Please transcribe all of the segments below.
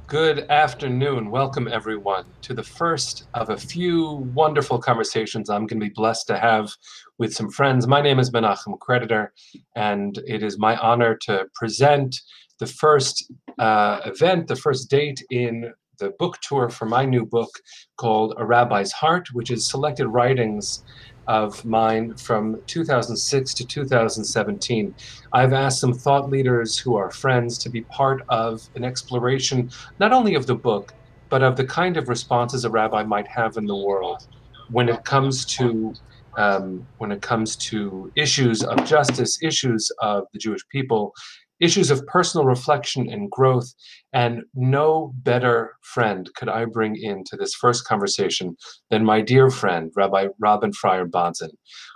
Good afternoon. Welcome, everyone, to the first of a few wonderful conversations I'm going to be blessed to have with some friends. My name is Menachem Creditor, and it is my honor to present the first event, the first date in the book tour for my new book called A Rabbi's Heart, which is selected writings of mine from 2006 to 2017. I've asked some thought leaders who are friends to be part of an exploration, not only of the book, but of the kind of responses a rabbi might have in the world when it comes to issues of justice, issues of the Jewish people, issues of personal reflection and growth. And no better friend could I bring into this first conversation than my dear friend, Rabbi Robyn Bodzin,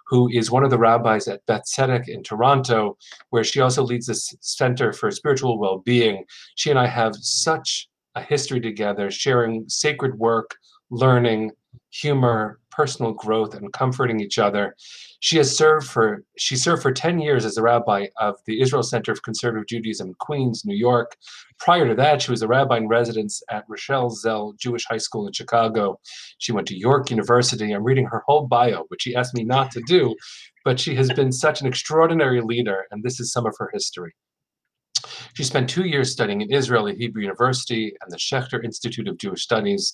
who is one of the rabbis at Beth Tzedek in Toronto, where she also leads the Center for Spiritual Well-Being. She and I have such a history together, sharing sacred work, learning, humor, personal growth, and comforting each other. She served for 10 years as a rabbi of the Israel Center of Conservative Judaism in Queens, New York. Prior to that, she was a rabbi in residence at Rochelle Zell Jewish High School in Chicago. She went to York University. I'm reading her whole bio, which she asked me not to do, but she has been such an extraordinary leader, and this is some of her history. She spent 2 years studying in Israel at Hebrew University and the Schechter Institute of Jewish Studies.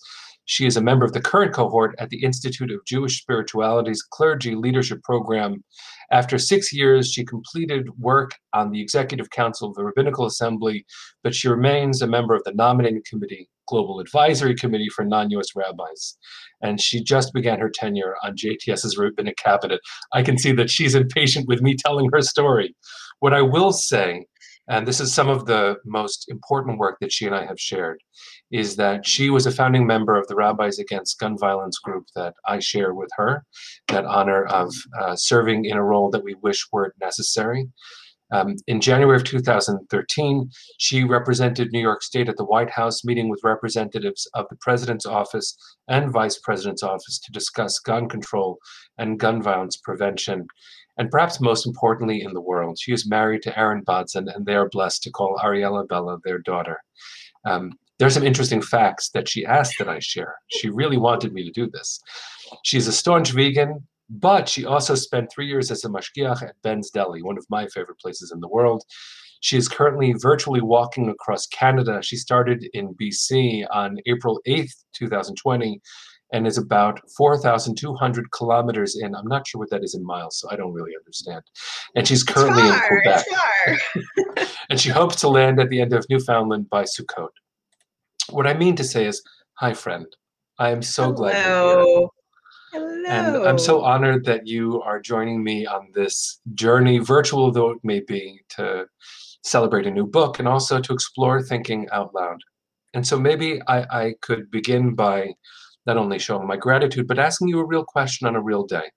She is a member of the current cohort at the Institute of Jewish Spirituality's Clergy Leadership Program. After 6 years, she completed work on the Executive Council of the Rabbinical Assembly, but she remains a member of the Nominating Committee, Global Advisory Committee for Non-U.S. Rabbis. And she just began her tenure on JTS's Rabbinic Cabinet. I can see that she's impatient with me telling her story. What I will say, and this is some of the most important work that she and I have shared, is that she was a founding member of the Rabbis Against Gun Violence group that I share with her, that honor of serving in a role that we wish weren't necessary. In January of 2013, she represented New York State at the White House, meeting with representatives of the President's office and Vice President's office to discuss gun control and gun violence prevention. And perhaps most importantly in the world, she is married to Aaron Bodzin, and they are blessed to call Ariella Bella their daughter. There's some interesting facts that she asked that I share. She really wanted me to do this. She's a staunch vegan, but she also spent 3 years as a mashgiach at Ben's Deli, one of my favorite places in the world. She is currently virtually walking across Canada. She started in BC on April 8th, 2020, and is about 4,200 kilometers in. I'm not sure what that is in miles, so I don't really understand. And she's currently in Quebec. And she hopes to land at the end of Newfoundland by Sukkot. What I mean to say is, hi, friend. I am so glad you're here. Hello. And I'm so honored that you are joining me on this journey, virtual though it may be, to celebrate a new book and also to explore thinking out loud. And so maybe I could begin by not only showing my gratitude, but asking you a real question on a real day.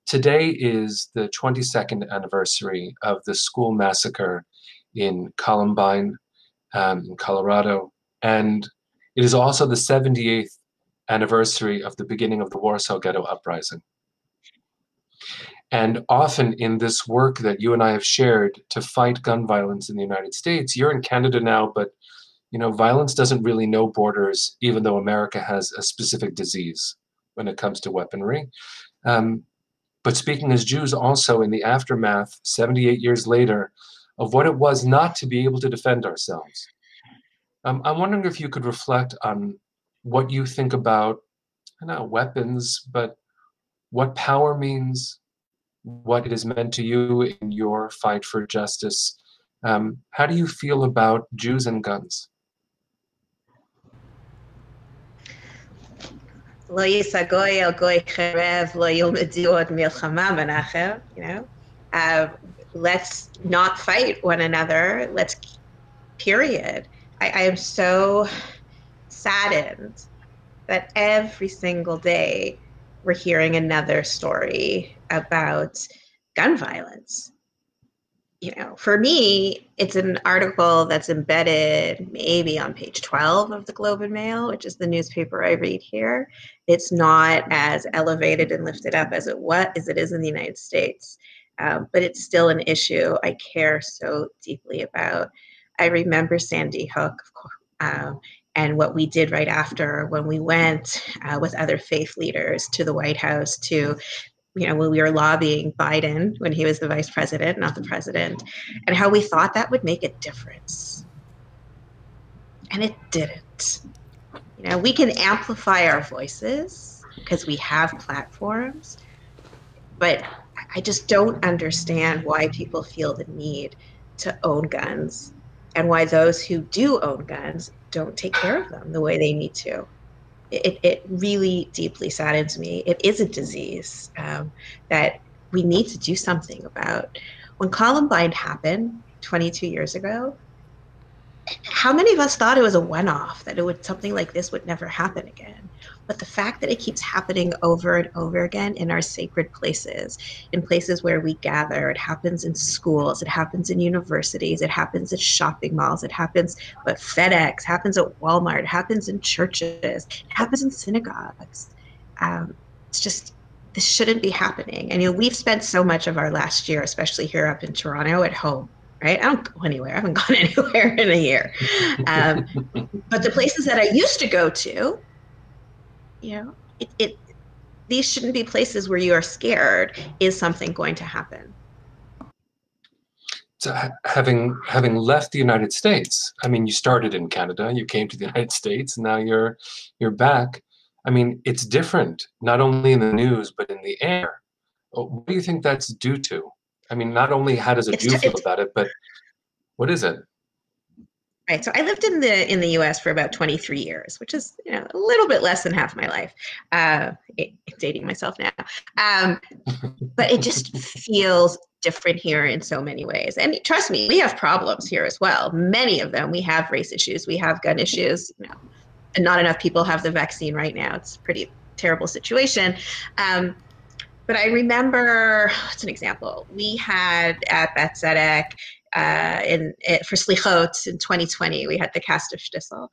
Today is the 22nd anniversary of the school massacre in Columbine, in Colorado. And it is also the 78th anniversary of the beginning of the Warsaw Ghetto Uprising. And often in this work that you and I have shared to fight gun violence in the United States, you're in Canada now, but you know, violence doesn't really know borders, even though America has a specific disease when it comes to weaponry. But speaking as Jews also in the aftermath, 78 years later, of what it was not to be able to defend ourselves. I'm wondering if you could reflect on what you think about, not weapons, but what power means, what it has meant to you in your fight for justice. How do you feel about Jews and guns? Lo yisa goy el goy cherev, lo yilmedu od milchama, Menachem. Let's not fight one another. Let's, period. I am so saddened that every single day we're hearing another story about gun violence. You know, for me, it's an article that's embedded maybe on page 12 of the Globe and Mail, which is the newspaper I read here. It's not as elevated and lifted up as it is in the United States, but it's still an issue I care so deeply about. I remember Sandy Hook, And what we did right after when we went with other faith leaders to the White House to, when we were lobbying Biden when he was the vice president, not the president, and how we thought that would make a difference. And it didn't. We can amplify our voices because we have platforms, but I just don't understand why people feel the need to own guns and why those who do own guns don't take care of them the way they need to. It really deeply saddens me. It is a disease that we need to do something about. When Columbine happened 22 years ago, how many of us thought it was a one-off, that something like this would never happen again? But the fact that it keeps happening over and over again in our sacred places, in places where we gather, it happens in schools, it happens in universities, it happens at shopping malls, it happens at FedEx, happens at Walmart, it happens in churches, it happens in synagogues. It's just, this shouldn't be happening. And we've spent so much of our last year, especially here up in Toronto, at home. Right? I don't go anywhere. I haven't gone anywhere in a year. But the places that I used to go to, these shouldn't be places where you are scared. Is something going to happen? So having left the United States, I mean, you started in Canada, you came to the United States, and now you're back. I mean, it's different, not only in the news, but in the air. What do you think that's due to? I mean, not only how does a Jew feel about it, but what is it? Right. So I lived in the U.S. for about 23 years, which is a little bit less than half my life. Dating myself now, but it just feels different here in so many ways. And trust me, we have problems here as well. Many of them. We have race issues. We have gun issues. And not enough people have the vaccine right now. It's a pretty terrible situation. But I remember, what's an example? We had at Beth Tzedek for Slichot in 2020, we had the cast of Shtisel.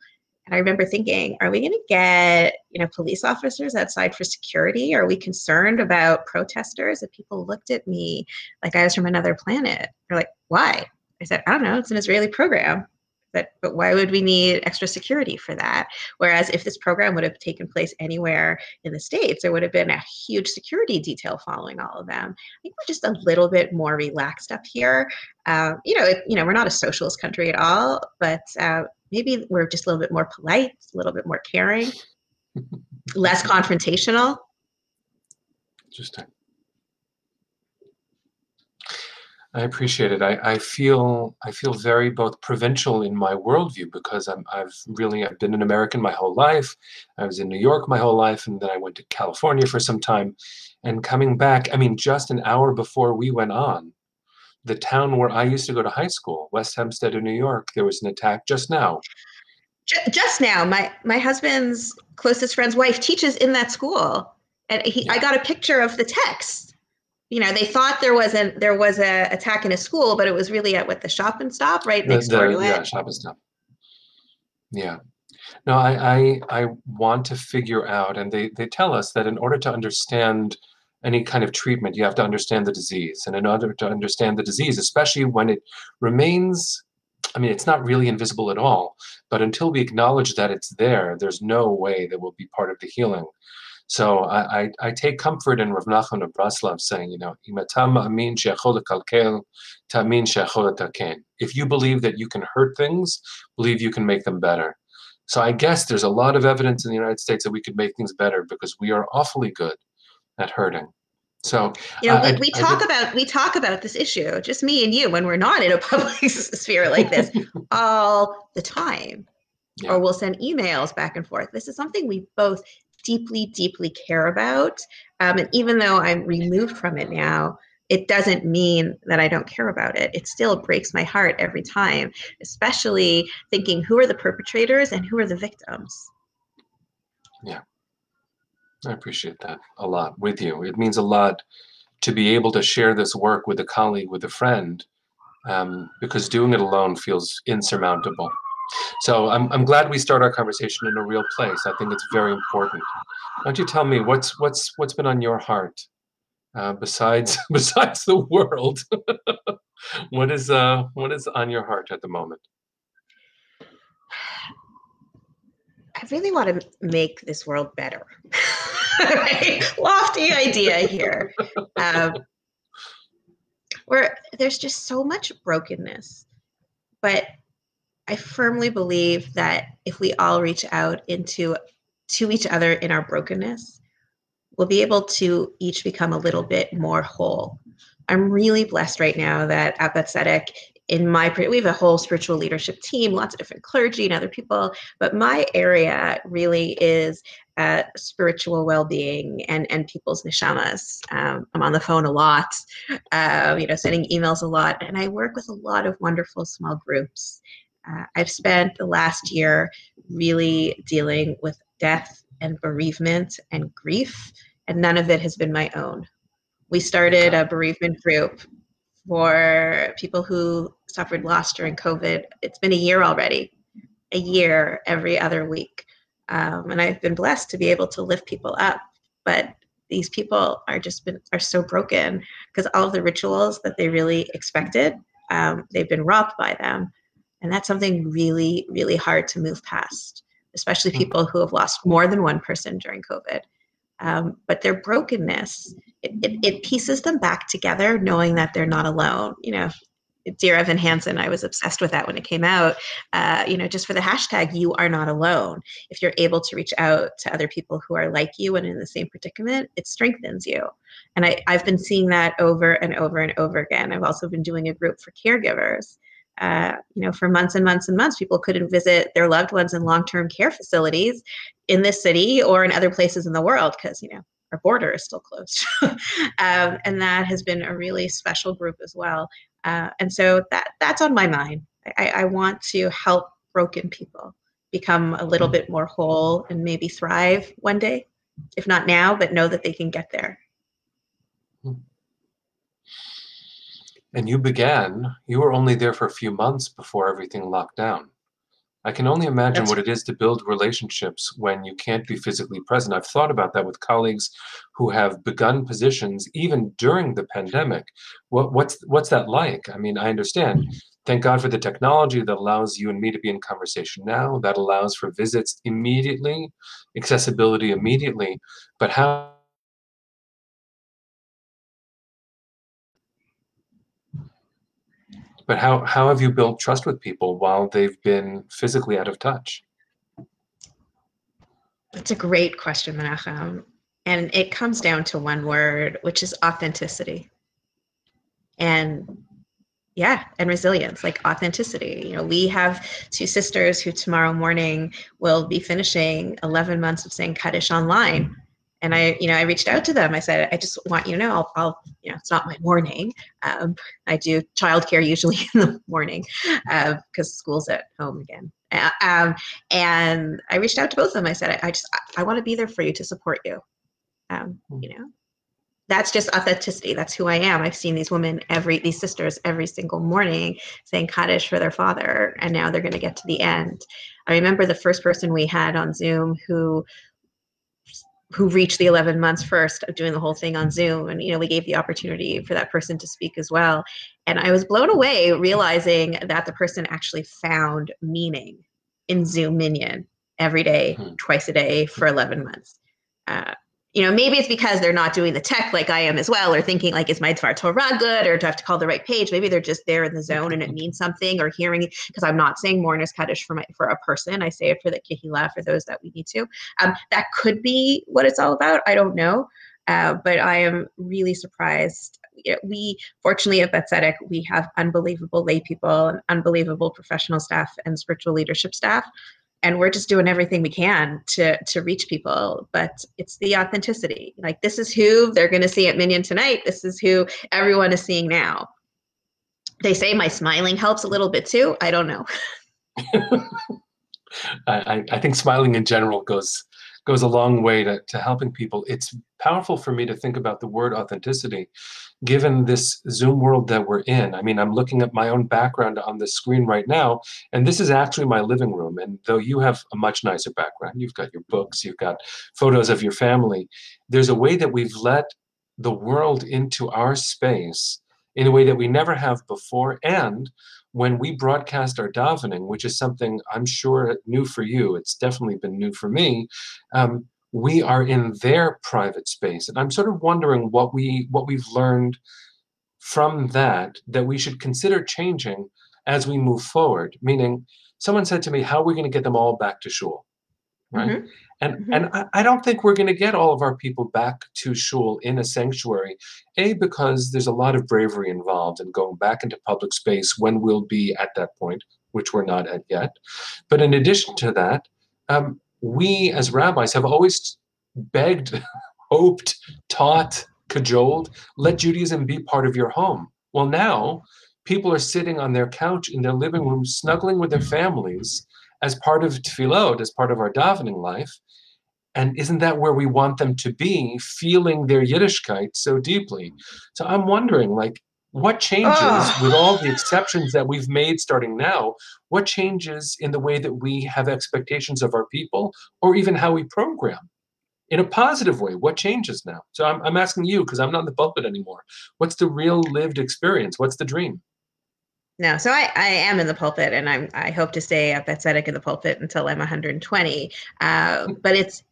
And I remember thinking, are we going to get police officers outside for security? Are we concerned about protesters? And people looked at me like I was from another planet. They're like, why? I said, I don't know. It's an Israeli program. But why would we need extra security for that? Whereas if this program would have taken place anywhere in the States, there would have been a huge security detail following all of them. I think we're just a little bit more relaxed up here. We're not a socialist country at all, but maybe we're just a little bit more polite, a little bit more caring, less confrontational. Interesting. I appreciate it. I feel very both provincial in my worldview because I've been an American my whole life. I was in New York my whole life, and then I went to California for some time. And coming back, I mean, just an hour before we went on, the town where I used to go to high school, West Hempstead in New York, there was an attack just now. Just now, my husband's closest friend's wife teaches in that school, and I got a picture of the text. They thought there was a attack in a school, but it was really at the Shop and Stop right next door to it. Yeah, Shop and Stop. Yeah. No, I want to figure out, and they tell us that in order to understand any kind of treatment, you have to understand the disease. And in order to understand the disease, especially when it remains, I mean, it's not really invisible at all, but until we acknowledge that it's there, there's no way that will be part of the healing. So I take comfort in Rav Nachman of Braslav saying, if you believe that you can hurt things, believe you can make them better. So I guess there's a lot of evidence in the United States that we could make things better because we are awfully good at hurting. So we talk about this issue, just me and you, when we're not in a public sphere like this, all the time. Yeah. Or we'll send emails back and forth. This is something we both deeply, deeply care about. And even though I'm removed from it now, it doesn't mean that I don't care about it. It still breaks my heart every time, especially thinking who are the perpetrators and who are the victims. Yeah, I appreciate that a lot with you. It means a lot to be able to share this work with a colleague, with a friend, because doing it alone feels insurmountable. So I'm glad we start our conversation in a real place. I think it's very important. Why don't you tell me what's been on your heart besides the world? What is on your heart at the moment? really want to make this world better. Right? Lofty idea here. Where there's just so much brokenness. But I firmly believe that if we all reach out to each other in our brokenness, we'll be able to each become a little bit more whole. I'm really blessed right now that at Tzedek, we have a whole spiritual leadership team, lots of different clergy and other people, but my area really is spiritual well-being and people's neshamas. I'm on the phone a lot, sending emails a lot, and I work with a lot of wonderful small groups. I've spent the last year really dealing with death and bereavement and grief, and none of it has been my own. We started a bereavement group for people who suffered loss during COVID. It's been a year already, a year every other week. And I've been blessed to be able to lift people up. But these people are so broken because all of the rituals that they really expected, they've been robbed by them. And that's something really, really hard to move past, especially people who have lost more than one person during COVID. But their brokenness, it pieces them back together, knowing that they're not alone. Dear Evan Hansen, I was obsessed with that when it came out, just for the hashtag, you are not alone. If you're able to reach out to other people who are like you and in the same predicament, it strengthens you. And I've been seeing that over and over and over again. I've also been doing a group for caregivers. For months and months and months, people couldn't visit their loved ones in long-term care facilities in this city or in other places in the world because, our border is still closed. And that has been a really special group as well. And so that's on my mind. I want to help broken people become a little bit more whole and maybe thrive one day, if not now, but know that they can get there. And you were only there for a few months before everything locked down. I can only imagine what it is to build relationships when you can't be physically present. I've thought about that with colleagues who have begun positions even during the pandemic. What's that like? I mean, I understand. Thank God for the technology that allows you and me to be in conversation now, that allows for visits immediately, accessibility immediately. But how have you built trust with people while they've been physically out of touch? That's a great question, Menachem. And it comes down to one word, which is authenticity. And resilience, like authenticity. We have two sisters who tomorrow morning will be finishing 11 months of saying Kaddish online. And I reached out to them. I said, I just want you to know, I'll it's not my morning. I do childcare usually in the morning because school's at home again. And I reached out to both of them. I said, I want to be there for you to support you. That's just authenticity. That's who I am. I've seen these women, these sisters every single morning saying Kaddish for their father, and now they're going to get to the end. I remember the first person we had on Zoom who reached the 11 months first of doing the whole thing on Zoom. And, we gave the opportunity for that person to speak as well. And I was blown away realizing that the person actually found meaning in Zoom Minyan every day, twice a day for 11 months. Maybe it's because they're not doing the tech like I am as well, or thinking like, is my Dvar Torah good, or do I have to call the right page? Maybe they're just there in the zone and it means something, or hearing it, because I'm not saying Mourner's Kaddish for a person. I say it for the Kehillah, for those that we need to. That could be what it's all about. I don't know. But I am really surprised. We, fortunately at Tzedek, we have unbelievable lay people and unbelievable professional staff and spiritual leadership staff. And we're just doing everything we can to reach people. But it's the authenticity. Like, this is who they're going to see at Minyan tonight. This is who everyone is seeing now. They say my smiling helps a little bit too. I don't know. I think smiling in general goes a long way to helping people. It's powerful for me to think about the word authenticity, given this Zoom world that we're in. I mean, I'm looking at my own background on the screen right now, and this is actually my living room. And though you have a much nicer background, you've got your books, you've got photos of your family, there's a way that we've let the world into our space in a way that we never have before. And when we broadcast our davening, which is something I'm sure new for you, it's definitely been new for me, we are in their private space. And I'm sort of wondering what we've learned from that we should consider changing as we move forward. Meaning, someone said to me, how are we going to get them all back to shul? Right? Mm-hmm. And Mm-hmm. and I don't think we're going to get all of our people back to shul in a sanctuary, because there's a lot of bravery involved in going back into public space when we'll be at that point, which we're not at yet. But in addition to that, we as rabbis have always begged, hoped, taught, cajoled, let Judaism be part of your home. Well, now people are sitting on their couch in their living room, snuggling with their families as part of tefillot, as part of our davening life. And isn't that where we want them to be, feeling their Yiddishkeit so deeply? So I'm wondering, like, what changes with all the exceptions that we've made starting now? What changes in the way that we have expectations of our people, or even how we program? In a positive way, what changes now? So I'm asking you, because I'm not in the pulpit anymore. What's the real lived experience? What's the dream? No, so I am in the pulpit, and I hope to stay a Tzedek in the pulpit until I'm 120. But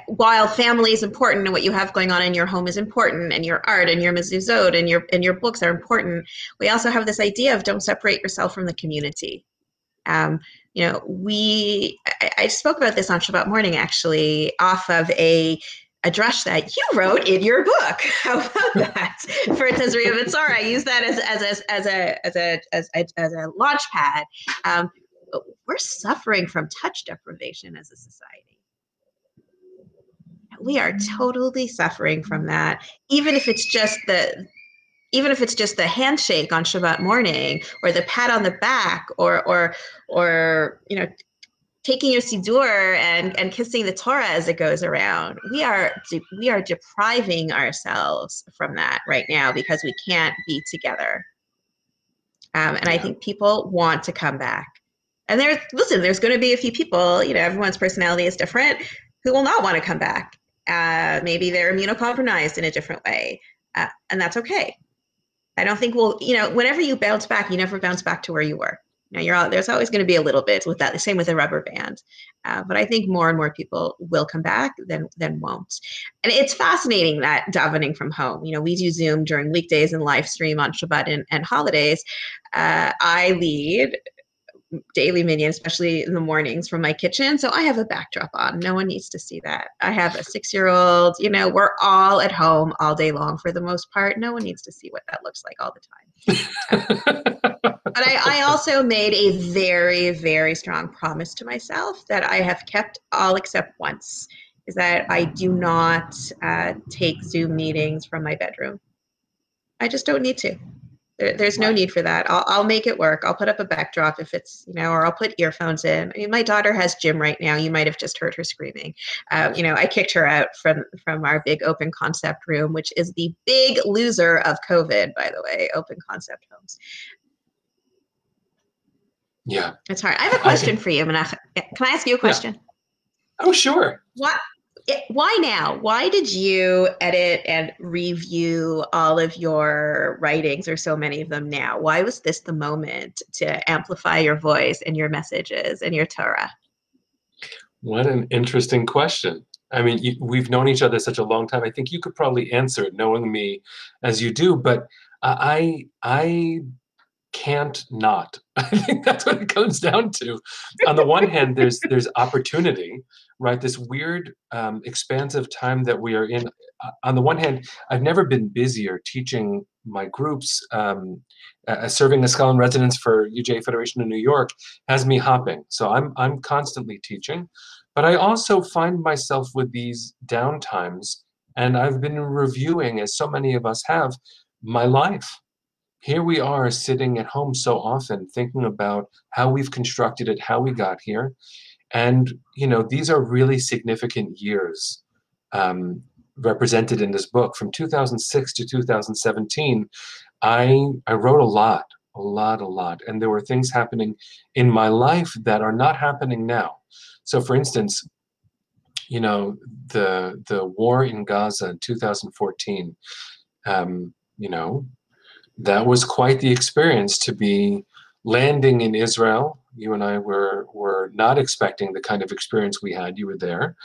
while family is important, and what you have going on in your home is important, and your art and your mezuzot and your books are important, we also have this idea of don't separate yourself from the community. I spoke about this on Shabbat morning, actually, off of a drush that you wrote in your book. How about that? For Tazria Vitzora, I use that as a launch pad. We're suffering from touch deprivation as a society. We are totally suffering from that, even if it's just the handshake on Shabbat morning, or the pat on the back, or taking your siddur and kissing the Torah as it goes around. We are depriving ourselves from that right now because we can't be together. I think people want to come back. And there's going to be a few people, everyone's personality is different, who will not want to come back. Maybe they're immunocompromised in a different way. And that's okay. I don't think whenever you bounce back, you never bounce back to where you were. There's always going to be a little bit with that. The same with a rubber band. But I think more and more people will come back than won't. And it's fascinating that davening from home. We do Zoom during weekdays and live stream on Shabbat and holidays. I lead daily minyan, especially in the mornings, from my kitchen. So I have a backdrop on. No one needs to see that. I have a 6-year-old. We're all at home all day long for the most part. No one needs to see what that looks like all the time. But I also made a very, very strong promise to myself that I have kept all except once, is that I do not take Zoom meetings from my bedroom. I just don't need to. There's no need for that. I'll make it work. I'll put up a backdrop if it's, or I'll put earphones in. I mean, my daughter has gym right now. You might have just heard her screaming. I kicked her out from our big open concept room, which is the big loser of COVID, by the way, open concept homes. Yeah. It's hard. I have a question for you, Menachem. Can I ask you a question? Yeah. Oh, sure. Why now? Why did you edit and review all of your writings, or so many of them now? Why was this the moment to amplify your voice and your messages and your Torah? What an interesting question. I mean, we've known each other such a long time. I think you could probably answer it, knowing me as you do, but I can't not. I think that's what it comes down to. On the one hand, there's opportunity, right? This weird, expansive time that we are in. On the one hand, I've never been busier teaching my groups. Serving as scholar in residence for UJ Federation in New York has me hopping. So I'm constantly teaching, but I also find myself with these downtimes, and I've been reviewing, as so many of us have, my life. Here we are sitting at home so often thinking about how we've constructed it, how we got here. And, these are really significant years represented in this book. From 2006 to 2017, I wrote a lot. And there were things happening in my life that are not happening now. So for instance, the war in Gaza in 2014, that was quite the experience to be landing in Israel. You and I were not expecting the kind of experience we had. You were there,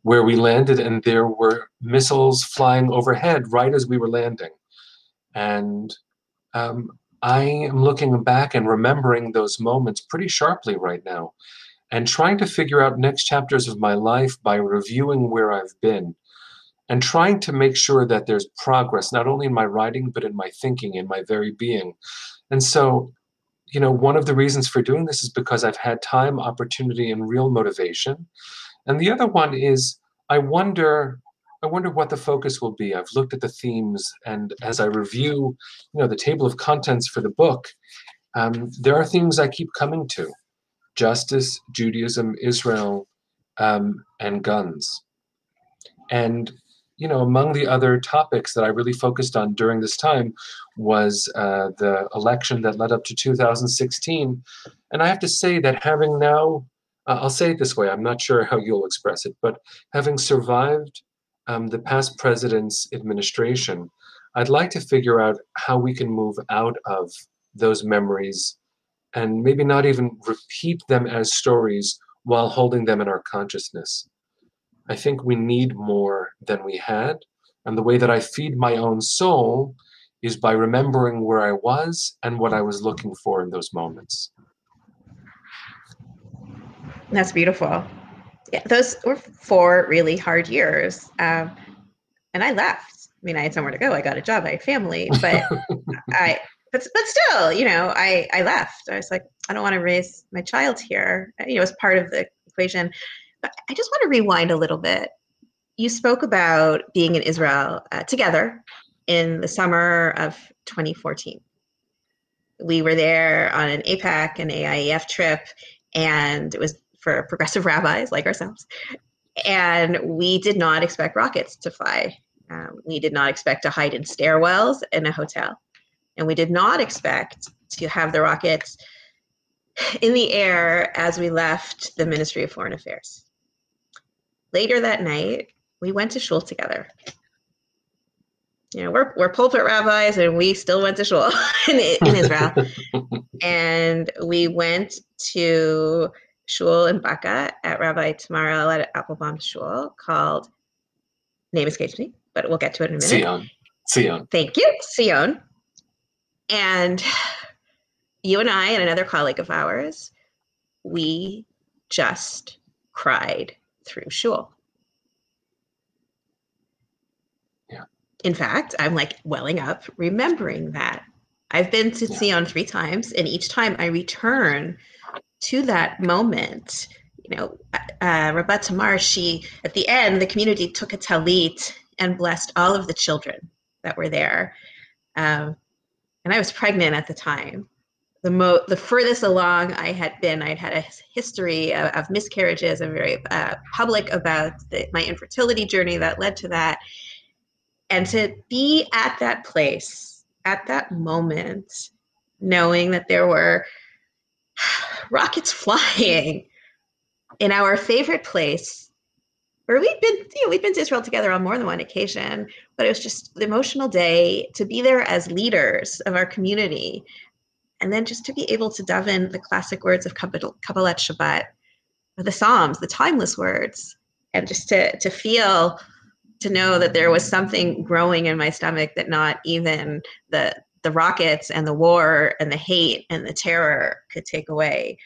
where we landed, and there were missiles flying overhead right as we were landing. And I am looking back and remembering those moments pretty sharply right now, and trying to figure out next chapters of my life by reviewing where I've been, and trying to make sure that there's progress, not only in my writing, but in my thinking, in my very being. And so, you know, one of the reasons for doing this is because I've had time, opportunity, and real motivation. And the other one is I wonder what the focus will be. I've looked at the themes, and as I review, you know, the table of contents for the book, there are themes I keep coming to: justice, Judaism, Israel, and guns. And you know, among the other topics that I really focused on during this time was the election that led up to 2016. And I have to say that having now, I'll say it this way, I'm not sure how you'll express it, but having survived the past president's administration, I'd like to figure out how we can move out of those memories and maybe not even repeat them as stories while holding them in our consciousness. I think we need more than we had. And the way that I feed my own soul is by remembering where I was and what I was looking for in those moments. That's beautiful. Yeah, those were 4 really hard years. And I left. I mean, I had somewhere to go. I got a job, I had family, but but still, you know, I left. I was like, I don't want to raise my child here. You know, as part of the equation. But I just want to rewind a little bit. You spoke about being in Israel together in the summer of 2014. We were there on an APAC and AIEF trip, and it was for progressive rabbis like ourselves. And we did not expect rockets to fly. We did not expect to hide in stairwells in a hotel. And we did not expect to have the rockets in the air as we left the Ministry of Foreign Affairs. Later that night, we went to shul together. You know, we're pulpit rabbis, and we still went to shul in Israel. And we went to shul in Baka at Rabbi Tamar Applebaum's shul called, name escapes me, but we'll get to it in a minute. Sion. Thank you, Sion. And you and I and another colleague of ours, we just cried through shul. Yeah. In fact, I'm like welling up remembering that. I've been to Sion 3 times, and each time I return to that moment. You know, Rabbi Tamar, she, at the end, the community took a talit and blessed all of the children that were there. And I was pregnant at the time. The furthest along I had been, I'd had a history of miscarriages. I'm very public about my infertility journey that led to that. And to be at that place, at that moment, knowing that there were rockets flying in our favorite place, where we'd been to Israel together on more than one occasion, but it was just the emotional day to be there as leaders of our community. And then just to be able to daven the classic words of Kabbalat Shabbat, the Psalms, the timeless words, and just to feel, to know that there was something growing in my stomach that not even the rockets and the war and the hate and the terror could take away.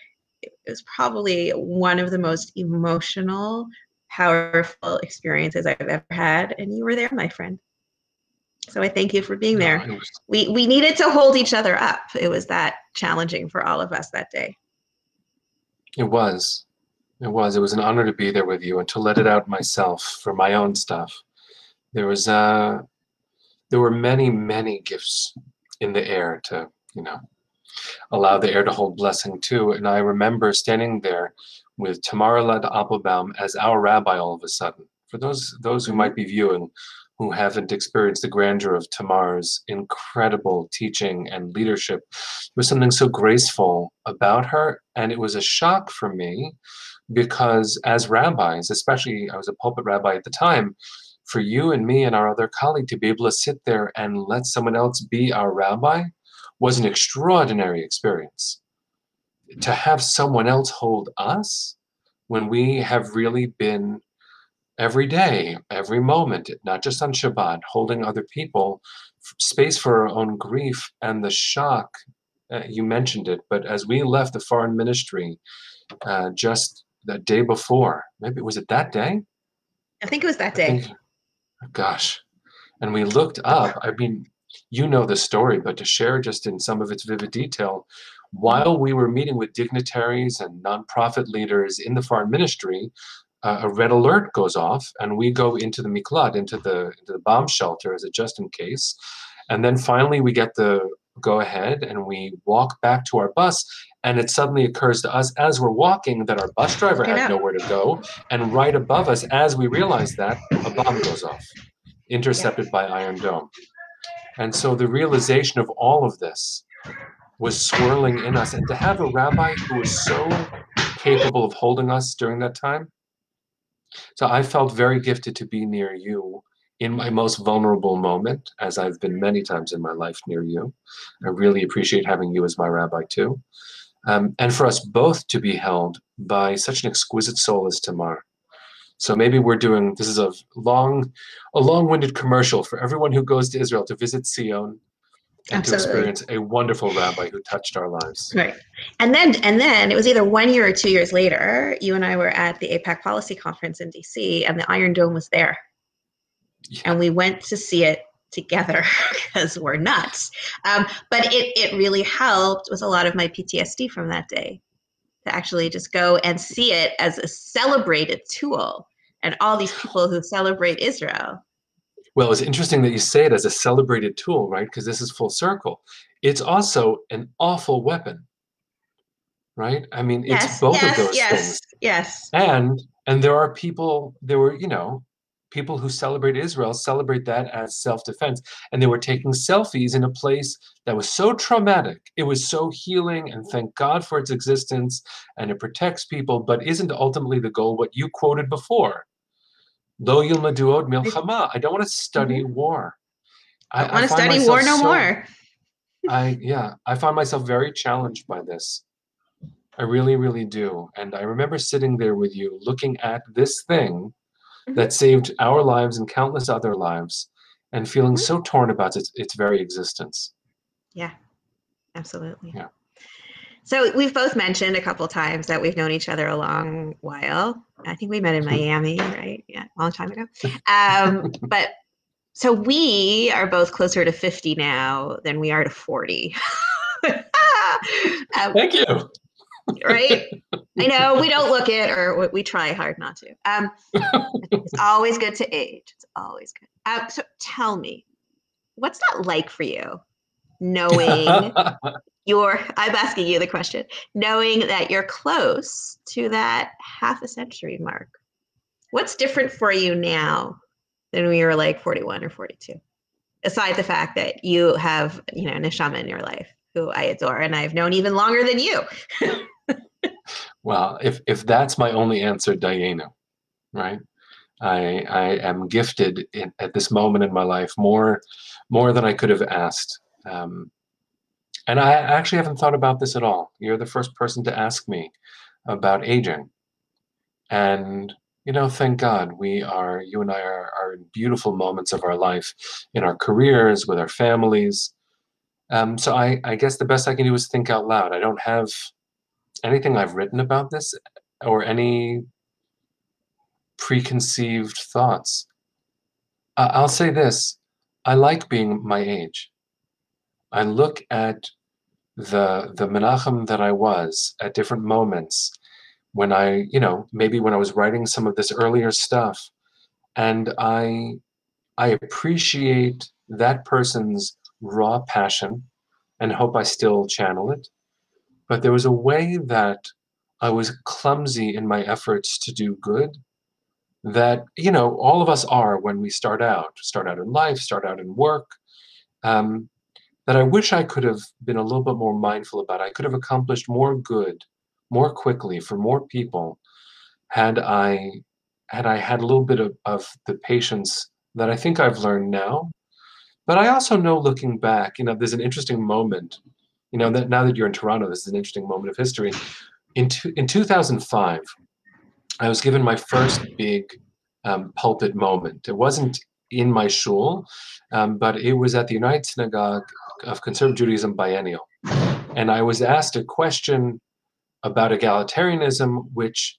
It was probably one of the most emotional, powerful experiences I've ever had. And you were there, my friend. So I thank you for being there. We needed to hold each other up. It was that challenging for all of us that day. It was. It was an honor to be there with you and to let it out myself for my own stuff. There were many, many gifts in the air to, you know, allow the air to hold blessing too. And I remember standing there with Tamar Applebaum as our rabbi all of a sudden. For those who might be viewing, who haven't experienced the grandeur of Tamar's incredible teaching and leadership, there was something so graceful about her. And it was a shock for me because as rabbis, especially I was a pulpit rabbi at the time, for you and me and our other colleague to be able to sit there and let someone else be our rabbi was an extraordinary experience. To have someone else hold us when we have really been every day, every moment, not just on Shabbat, holding other people, space for our own grief and the shock. You mentioned it, but as we left the foreign ministry just the day before, maybe was it that day? I think it was that I think, day. gosh. And we looked up, I mean, you know the story, but to share just in some of its vivid detail, while we were meeting with dignitaries and nonprofit leaders in the foreign ministry, a red alert goes off, and we go into the miklat, into the bomb shelter as a just in case. And then finally we get the go ahead and we walk back to our bus, and it suddenly occurs to us as we're walking that our bus driver Get had up. nowhere to go, and right above us, as we realize that, a bomb goes off, Yeah. intercepted by Iron Dome. And so the realization of all of this was swirling in us, and to have a rabbi who was so capable of holding us during that time. So I felt very gifted to be near you in my most vulnerable moment, as I've been many times in my life near you. I really appreciate having you as my rabbi too. And for us both to be held by such an exquisite soul as Tamar. So maybe we're doing, this is a long-winded commercial for everyone who goes to Israel to visit Sion and to Absolutely. experience a wonderful rabbi who touched our lives. Right. And then it was either 1 year or 2 years later, you and I were at the APAC policy conference in DC, and the Iron Dome was there. Yeah. And we went to see it together because we're nuts. But it really helped with a lot of my PTSD from that day, to actually just go and see it as a celebrated tool, and all these people who celebrate Israel. Well, it's interesting that you say it as a celebrated tool, right? Because this is full circle. It's also an awful weapon, right? I mean, it's Yes, both of yes, those yes, things. yes. And there are people, there were, people who celebrate Israel celebrate that as self-defense. And they were taking selfies in a place that was so traumatic. It was so healing, and thank God for its existence, and it protects people, but isn't ultimately the goal what you quoted before. Lo yilmadu od milchama. I don't want to study war. Don't I want to find study myself war no more. I find myself very challenged by this. I really, really do. And I remember sitting there with you looking at this thing that saved our lives and countless other lives, and feeling so torn about its very existence. Yeah, absolutely. Yeah. So we've both mentioned a couple of times that we've known each other a long while. I think we met in Miami, right? Yeah, a long time ago. But so we are both closer to 50 now than we are to 40. Thank you. Right? I know we don't look it, or we try hard not to. It's always good to age. It's always good. So tell me, what's that like for you, knowing I'm asking you the question, knowing that you're close to that half a century mark? What's different for you now than when you were like 41 or 42? Aside the fact that you have, neshama in your life who I adore, and I've known even longer than you. Well, if that's my only answer, Dayenu, right? I am gifted at this moment in my life more than I could have asked. And I actually haven't thought about this at all. You're the first person to ask me about aging. And, thank God you and I are in beautiful moments of our life, in our careers, with our families. So I guess the best I can do is think out loud. I don't have anything I've written about this or any preconceived thoughts. I'll say this. I like being my age. I look at the Menachem that I was at different moments when maybe when I was writing some of this earlier stuff, and I appreciate that person's raw passion and hope I still channel it. But there was a way that I was clumsy in my efforts to do good that, all of us are when we start out in life, start out in work, that I wish I could have been a little bit more mindful about. I could have accomplished more good more quickly for more people had I had a little bit of the patience that I think I've learned now. But I also know, looking back, there's an interesting moment, that now that you're in Toronto, this is an interesting moment of history. In 2005, I was given my first big pulpit moment. It wasn't in my shul, but it was at the United Synagogue of Conservative Judaism Biennial. And I was asked a question about egalitarianism, which,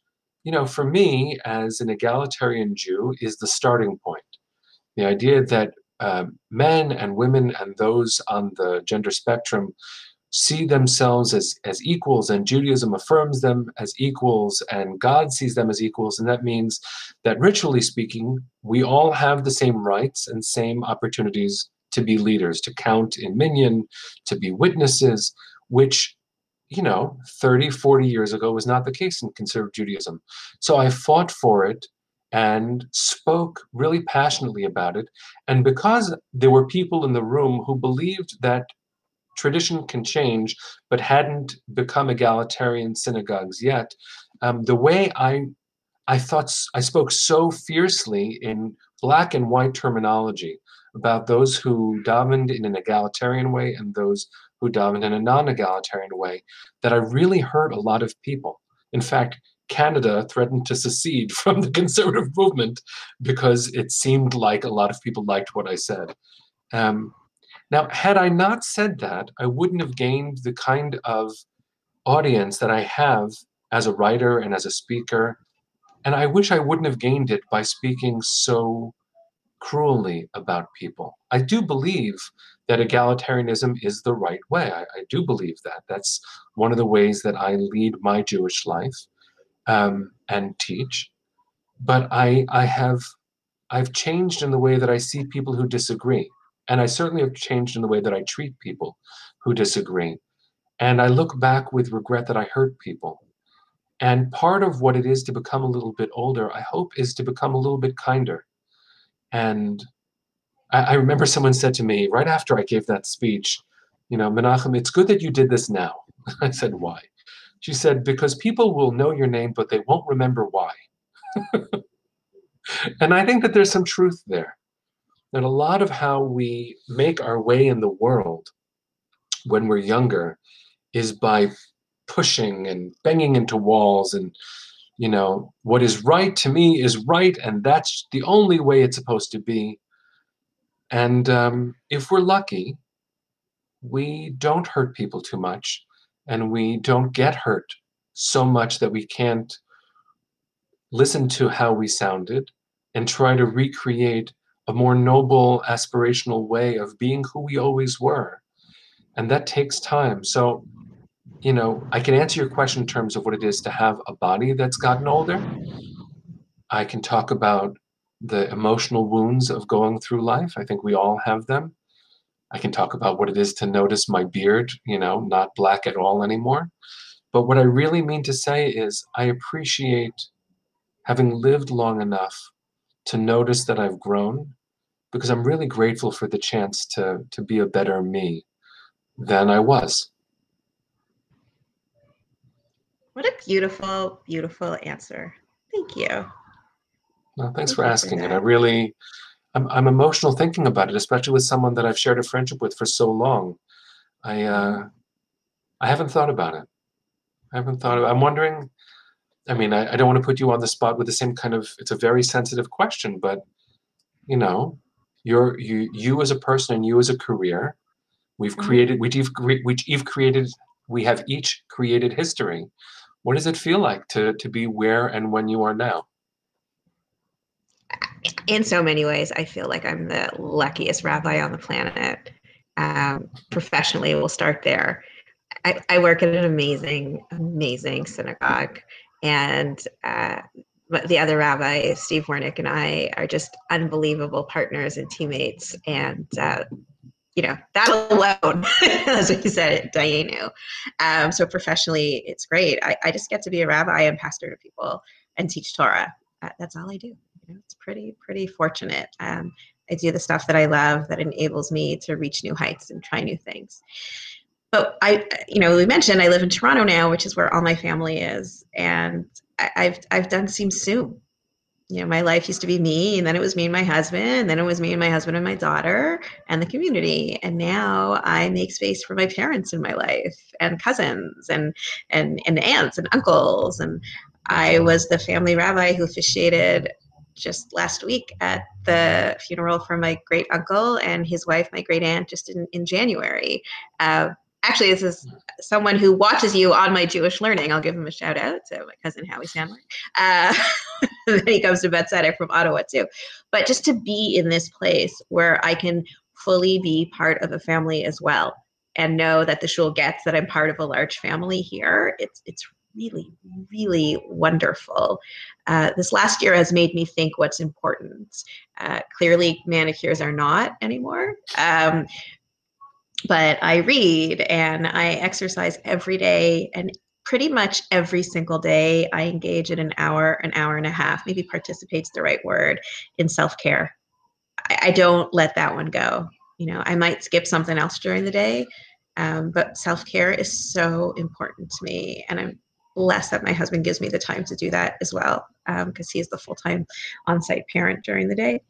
for me, as an egalitarian Jew, is the starting point. The idea that men and women and those on the gender spectrum see themselves as equals, and Judaism affirms them as equals, and God sees them as equals. And that means that, ritually speaking, we all have the same rights and same opportunities to be leaders, to count in minyan, to be witnesses, which 30, 40 years ago was not the case in conservative Judaism. So I fought for it and spoke really passionately about it. And because there were people in the room who believed that tradition can change, but hadn't become egalitarian synagogues yet, the way I thought I spoke so fiercely in black and white terminology about those who davened in an egalitarian way and those who davened in a non-egalitarian way, that I really hurt a lot of people. In fact, Canada threatened to secede from the conservative movement because it seemed like a lot of people liked what I said. Now, had I not said that, I wouldn't have gained the kind of audience that I have as a writer and as a speaker. And I wish I wouldn't have gained it by speaking so cruelly about people. I do believe that egalitarianism is the right way. I do believe that. That's one of the ways that I lead my Jewish life and teach. But I've changed in the way that I see people who disagree. And I certainly have changed in the way that I treat people who disagree. And I look back with regret that I hurt people. And part of what it is to become a little bit older, I hope, is to become a little bit kinder. And I remember someone said to me right after I gave that speech, Menachem, it's good that you did this now. I said, why? She said, because people will know your name, but they won't remember why. And I think that there's some truth there. That a lot of how we make our way in the world when we're younger is by pushing and banging into walls, and what is right to me is right, and that's the only way it's supposed to be. And if we're lucky, we don't hurt people too much, and we don't get hurt so much that we can't listen to how we sounded and try to recreate a more noble, aspirational way of being who we always were. And that takes time. So, I can answer your question in terms of what it is to have a body that's gotten older. I can talk about the emotional wounds of going through life. I think we all have them. I can talk about what it is to notice my beard, not black at all anymore. But what I really mean to say is I appreciate having lived long enough to notice that I've grown, because I'm really grateful for the chance to be a better me than I was. What a beautiful, beautiful answer. Thank you. Well, thanks for asking. And I'm emotional thinking about it, especially with someone that I've shared a friendship with for so long. I haven't thought about it. I'm wondering, I don't want to put you on the spot with the same kind of, it's a very sensitive question, but you as a person and you as a career, we have each created history. What does it feel like to be where and when you are now? In so many ways, I feel like I'm the luckiest rabbi on the planet. Professionally, we'll start there. I work at an amazing, amazing synagogue. And the other rabbi, Steve Wernick, and I are just unbelievable partners and teammates. And, that alone, as we said, Dayenu. So professionally, it's great. I just get to be a rabbi and pastor to people and teach Torah. That's all I do. It's pretty fortunate. I do the stuff that I love that enables me to reach new heights and try new things. But we mentioned I live in Toronto now, which is where all my family is, and I've done Tzimtzum. my life used to be me, and then it was me and my husband, and then it was me and my husband and my daughter and the community. And now I make space for my parents in my life, and cousins, and aunts and uncles. And I was the family rabbi who officiated just last week at the funeral for my great uncle and his wife, my great aunt, just in January. Actually, this is someone who watches you on my Jewish Learning. I'll give him a shout out to my cousin Howie Sandler. Then he comes to Betzedek from Ottawa too. But just to be in this place where I can fully be part of a family as well, and know that the shul gets that I'm part of a large family here, it's really, really wonderful. This last year has made me think what's important. Clearly, manicures are not anymore. But I read and I exercise every day, and pretty much every single day I engage in an hour and a half, maybe participate's the right word, in self-care. I don't let that one go. I might skip something else during the day, but self-care is so important to me. And I'm blessed that my husband gives me the time to do that as well, because he's the full-time on-site parent during the day.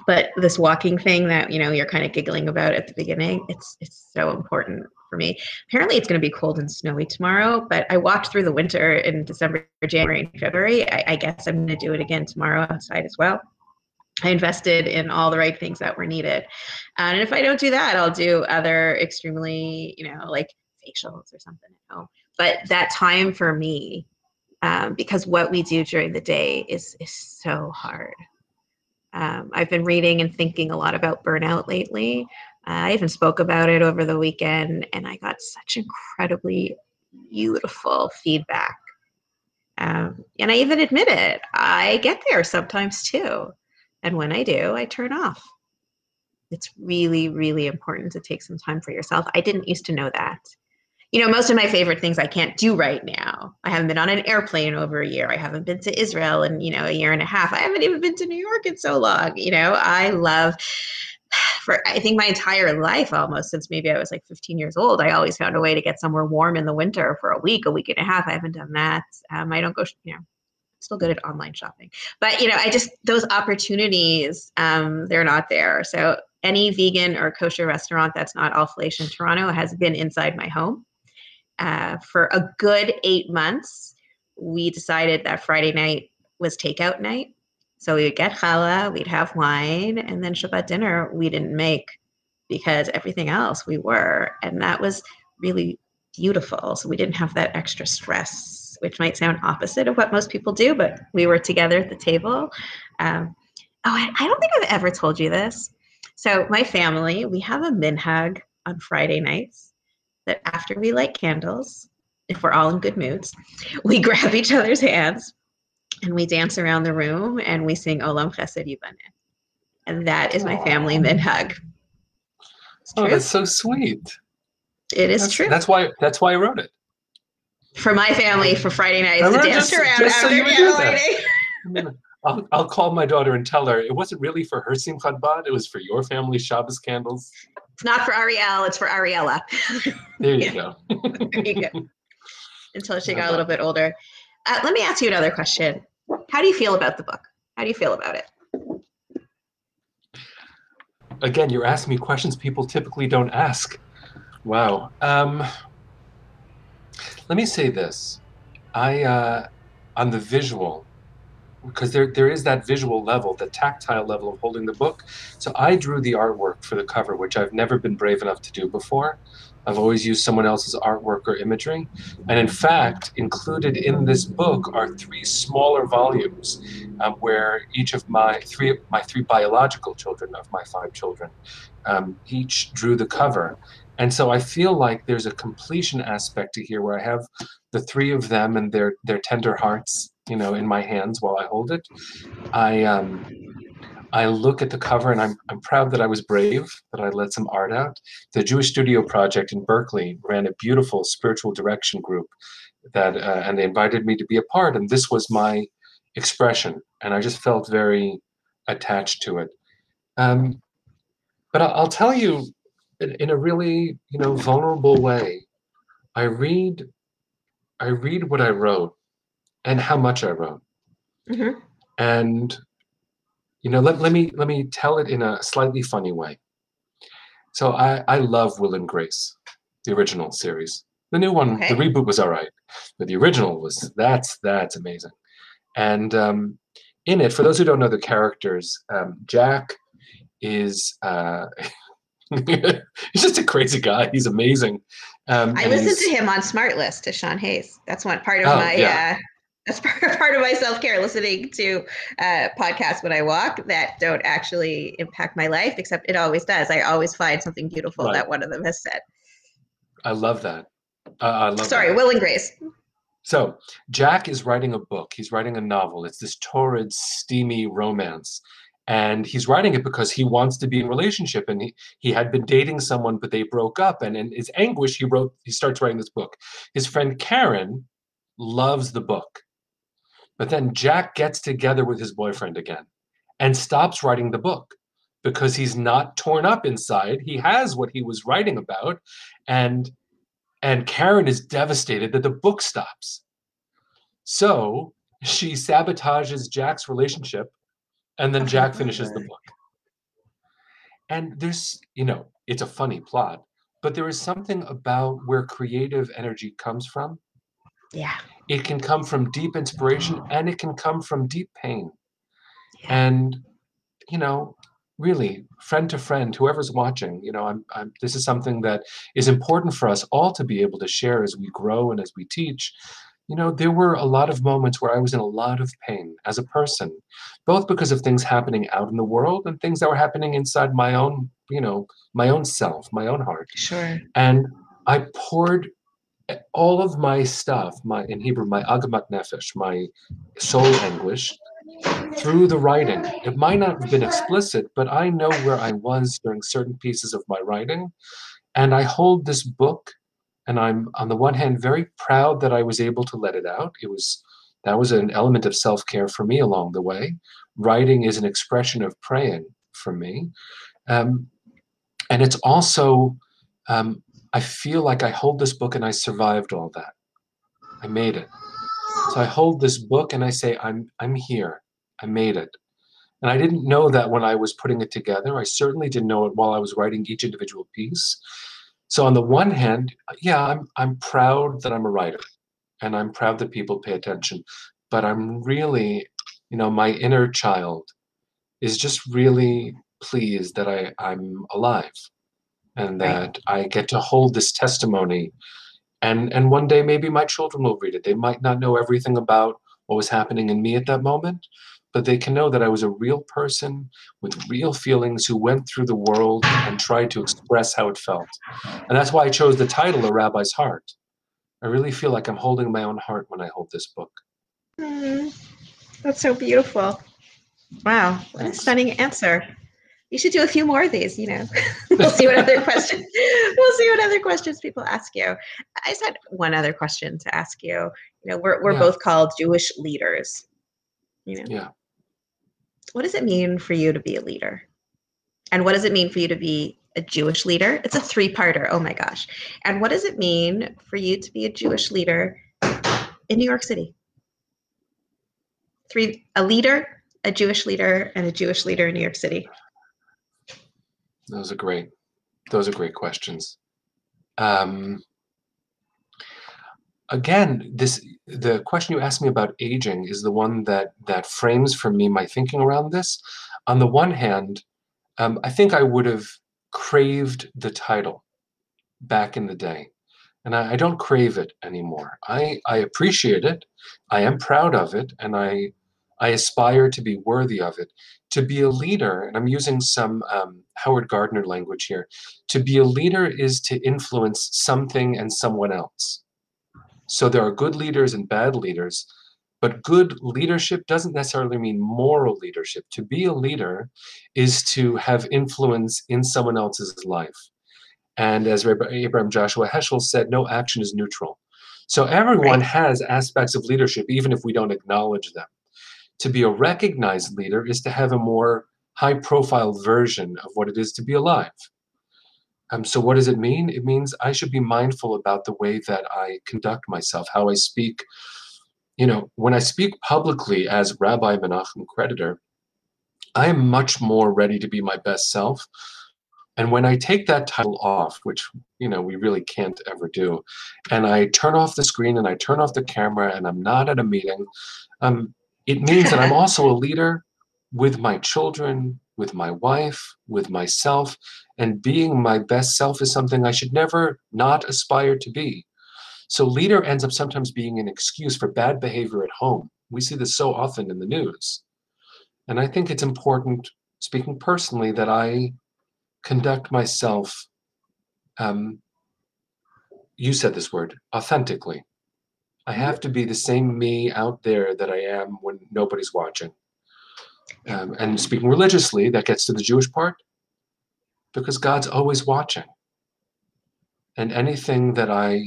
But this walking thing that, you're kind of giggling about at the beginning, it's so important for me. Apparently it's going to be cold and snowy tomorrow, but I walked through the winter in December, January, and February. I guess I'm going to do it again tomorrow outside as well. I invested in all the right things that were needed. And if I don't do that, I'll do other extremely, like facials or something at home. But that time for me, because what we do during the day is so hard. I've been reading and thinking a lot about burnout lately. I even spoke about it over the weekend, and I got such incredibly beautiful feedback. And I even admit it. I get there sometimes too. And when I do, I turn off. It's really, really important to take some time for yourself. I didn't used to know that. Most of my favorite things I can't do right now. I haven't been on an airplane in over a year. I haven't been to Israel in, a year and a half. I haven't even been to New York in so long. I love, I think my entire life, almost since maybe I was like 15 years old, I always found a way to get somewhere warm in the winter for a week and a half. I haven't done that. I don't go, still good at online shopping. But, those opportunities, they're not there. So any vegan or kosher restaurant that's not all flesh in Toronto has been inside my home. For a good 8 months, we decided that Friday night was takeout night. So we would get challah, we'd have wine, and then Shabbat dinner we didn't make because everything else we were. And that was really beautiful. So we didn't have that extra stress, which might sound opposite of what most people do, but we were together at the table. I don't think I've ever told you this. So my family, we have a minhag on Friday nights that after we light candles, if we're all in good moods, we grab each other's hands and we dance around the room and we sing Olam Chesed Yibaneh. And that is my family minhag. Oh, that's so sweet. It is true. That's why I wrote it. For my family, for Friday nights, to dance around after candle lighting. I'll call my daughter and tell her it wasn't really for her Simchat Bad, it was for your family Shabbos candles. It's not for Ariel, it's for Ariella. There you go. There you go. Until she got a little bit older. Let me ask you another question. How do you feel about the book? How do you feel about it? Again, you're asking me questions people typically don't ask. Wow. Let me say this. On the visual, because there is that visual level, the tactile level of holding the book. So I drew the artwork for the cover, which I've never been brave enough to do before. I've always used someone else's artwork or imagery. And in fact, included in this book are 3 smaller volumes where each of my three biological children of my 5 children each drew the cover. And so I feel like there's a completion aspect to here where I have the 3 of them and their tender hearts, in my hands while I hold it. I look at the cover and I'm proud that I was brave, that I let some art out. The Jewish Studio Project in Berkeley ran a beautiful spiritual direction group and they invited me to be a part, and this was my expression, and I just felt very attached to it. But I'll tell you, in a really vulnerable way, I read what I wrote and how much I wrote. Mm-hmm. And let me tell it in a slightly funny way. So I love Will and Grace, the original series. The new one, the Okay. reboot was all right, but the original that's amazing. And in it, for those who don't know the characters, Jack is he's just a crazy guy. He's amazing, I and listened to he's him on Smart List to Sean Hayes. That's one part of oh my yeah, that's part of my self-care, listening to podcasts when I walk that don't actually impact my life, except it always does. I always find something beautiful right. that one of them has said. I love that. I love Sorry, that. Will and Grace. So Jack is writing a book. He's writing a novel. It's this torrid, steamy romance. And he's writing it because he wants to be in a relationship. And he had been dating someone, but they broke up. And in his anguish, he starts writing this book. His friend Karen loves the book. But then Jack gets together with his boyfriend again and stops writing the book because he's not torn up inside. He has what he was writing about. And Karen is devastated that the book stops. So she sabotages Jack's relationship, and then Jack finishes the book. And it's a funny plot, but there is something about where creative energy comes from. Yeah. It can come from deep inspiration and it can come from deep pain. Yeah. And, really, friend to friend, whoever's watching, this is something that is important for us all to be able to share as we grow and as we teach. There were a lot of moments where I was in a lot of pain as a person, both because of things happening out in the world and things that were happening inside my own, my own self, my own heart. Sure. And I poured all of my stuff, in Hebrew, my agamat nefesh, my soul anguish, through the writing. It might not have been explicit, but I know where I was during certain pieces of my writing. And I hold this book, and I'm, on the one hand, very proud that I was able to let it out. That was an element of self-care for me along the way. Writing is an expression of praying for me. And it's also, I feel like I hold this book and I survived all that. I made it. So I hold this book and I say, I'm here. I made it. And I didn't know that when I was putting it together. I certainly didn't know it while I was writing each individual piece. So on the one hand, yeah, I'm proud that I'm a writer, and I'm proud that people pay attention. But I'm really, my inner child is just really pleased that I'm alive and Right. that I get to hold this testimony. And one day maybe my children will read it. They might not know everything about what was happening in me at that moment, but they can know that I was a real person with real feelings who went through the world and tried to express how it felt. And that's why I chose the title, A Rabbi's Heart. I really feel like I'm holding my own heart when I hold this book. That's so beautiful. Wow, what a Thanks. stunning answer. You should do a few more of these, We'll see what other questions people ask you. I just had one other question to ask you. We're Yeah. both called Jewish leaders. Yeah. What does it mean for you to be a leader? And what does it mean for you to be a Jewish leader? It's a three-parter. Oh my gosh. And what does it mean for you to be a Jewish leader in New York City? A leader, a Jewish leader, and a Jewish leader in New York City. Those are great questions. Again, the question you asked me about aging is the one that frames for me my thinking around this. On the one hand, I think I would have craved the title back in the day, and I don't crave it anymore. I appreciate it. I am proud of it, and I aspire to be worthy of it. To be a leader, and I'm using some Howard Gardner language here, to be a leader is to influence something and someone else. So there are good leaders and bad leaders, but good leadership doesn't necessarily mean moral leadership. To be a leader is to have influence in someone else's life. And as Abraham Joshua Heschel said, no action is neutral. So everyone Right. has aspects of leadership, even if we don't acknowledge them. To be a recognized leader is to have a more high-profile version of what it is to be alive. So what does it mean? It means I should be mindful about the way that I conduct myself, how I speak, when I speak publicly as Rabbi Menachem Creditor, I am much more ready to be my best self. And when I take that title off, which, we really can't ever do, and I turn off the screen and I turn off the camera and I'm not at a meeting, it means that I'm also a leader with my children, with my wife, with myself, and being my best self is something I should never not aspire to be. So leader ends up sometimes being an excuse for bad behavior at home. We see this so often in the news. And I think it's important, speaking personally, that I conduct myself, you said this word, authentically. I have to be the same me out there that I am when nobody's watching. And speaking religiously, that gets to the Jewish part, because God's always watching. And anything that I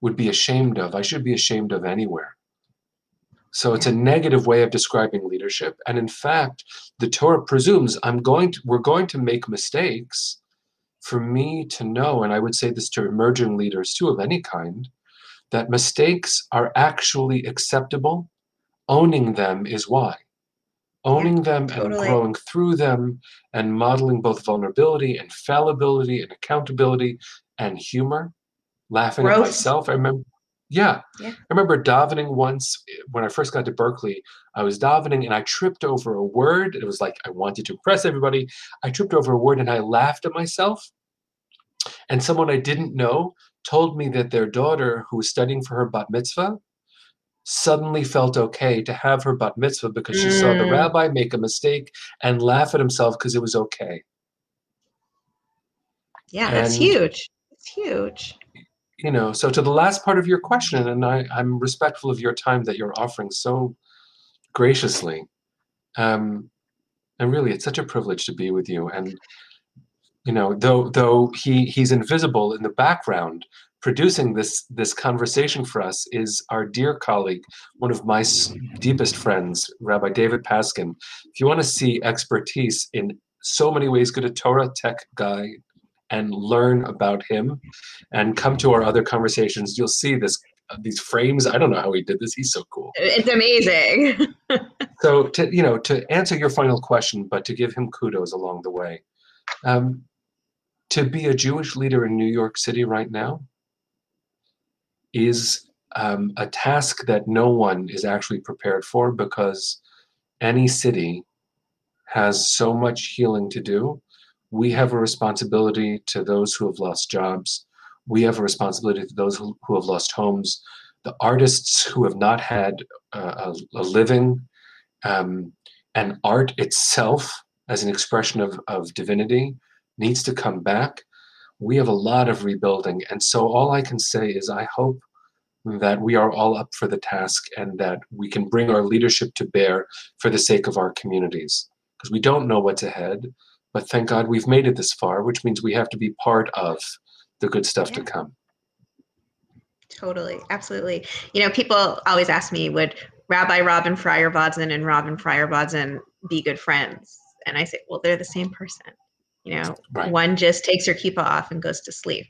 would be ashamed of, I should be ashamed of anywhere. So it's a negative way of describing leadership. And in fact, the Torah presumes we're going to make mistakes for me to know, and I would say this to emerging leaders too of any kind, that mistakes are actually acceptable. Owning them is why. Owning them and growing through them and modeling both vulnerability and fallibility and accountability and humor, laughing at myself. I remember davening once when I first got to Berkeley. I was davening and I tripped over a word. It was like I wanted to impress everybody. I tripped over a word and I laughed at myself. And someone I didn't know told me that their daughter, who was studying for her bat mitzvah, suddenly felt okay to have her bat mitzvah because she saw the rabbi make a mistake and laugh at himself because it was okay. Yeah, that's huge. It's huge. So to the last part of your question, and I'm respectful of your time that you're offering so graciously. And really, it's such a privilege to be with you. And, though he's invisible in the background, producing this conversation for us is our dear colleague, one of my deepest friends, Rabbi David Paskin. If you want to see expertise in so many ways, go to Torah Tech Guide and learn about him and come to our other conversations. You'll see these frames. I don't know how he did this. He's so cool. It's amazing. So to answer your final question, but to give him kudos along the way, to be a Jewish leader in New York City right now is a task that no one is actually prepared for, because any city has so much healing to do. We have a responsibility to those who have lost jobs. We have a responsibility to those who have lost homes, the artists who have not had a living, and art itself as an expression of divinity needs to come back. We have a lot of rebuilding. And so all I can say is I hope that we are all up for the task and that we can bring our leadership to bear for the sake of our communities, because we don't know what's ahead. But thank God we've made it this far, which means we have to be part of the good stuff to come. Totally. Absolutely. People always ask me, would Rabbi Robyn Friar Bodzin and Robyn Friar Bodzin be good friends? And I say, well, they're the same person. Right. One just takes her kippah off and goes to sleep.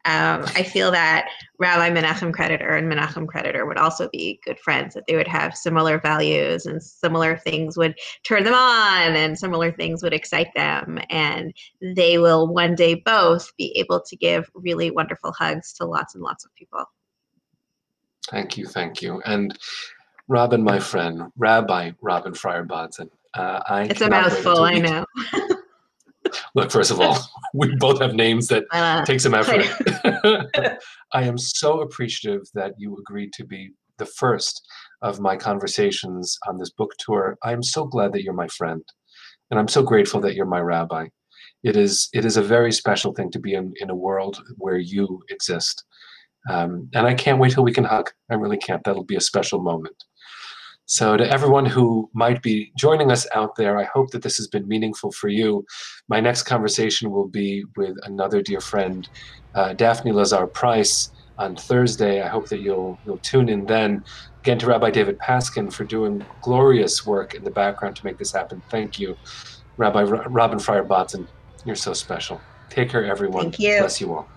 I feel that Rabbi Menachem Creditor and Menachem Creditor would also be good friends, that they would have similar values and similar things would turn them on and similar things would excite them. And they will one day both be able to give really wonderful hugs to lots and lots of people. Thank you. Thank you. And Robyn, my friend, Rabbi Robyn Friar Bodzin. It's a mouthful, I know. Look, first of all, we both have names that take some effort. I am so appreciative that you agreed to be the first of my conversations on this book tour. I am so glad that you're my friend, and I'm so grateful that you're my rabbi. It is a very special thing to be in a world where you exist. And I can't wait till we can hug. I really can't. That'll be a special moment. So to everyone who might be joining us out there, I hope that this has been meaningful for you. My next conversation will be with another dear friend, Daphne Lazar-Price, on Thursday. I hope that you'll tune in then. Again, to Rabbi David Paskin for doing glorious work in the background to make this happen. Thank you. Rabbi Robyn Friar Bodzin, you're so special. Take care, everyone. Thank you. Bless you all.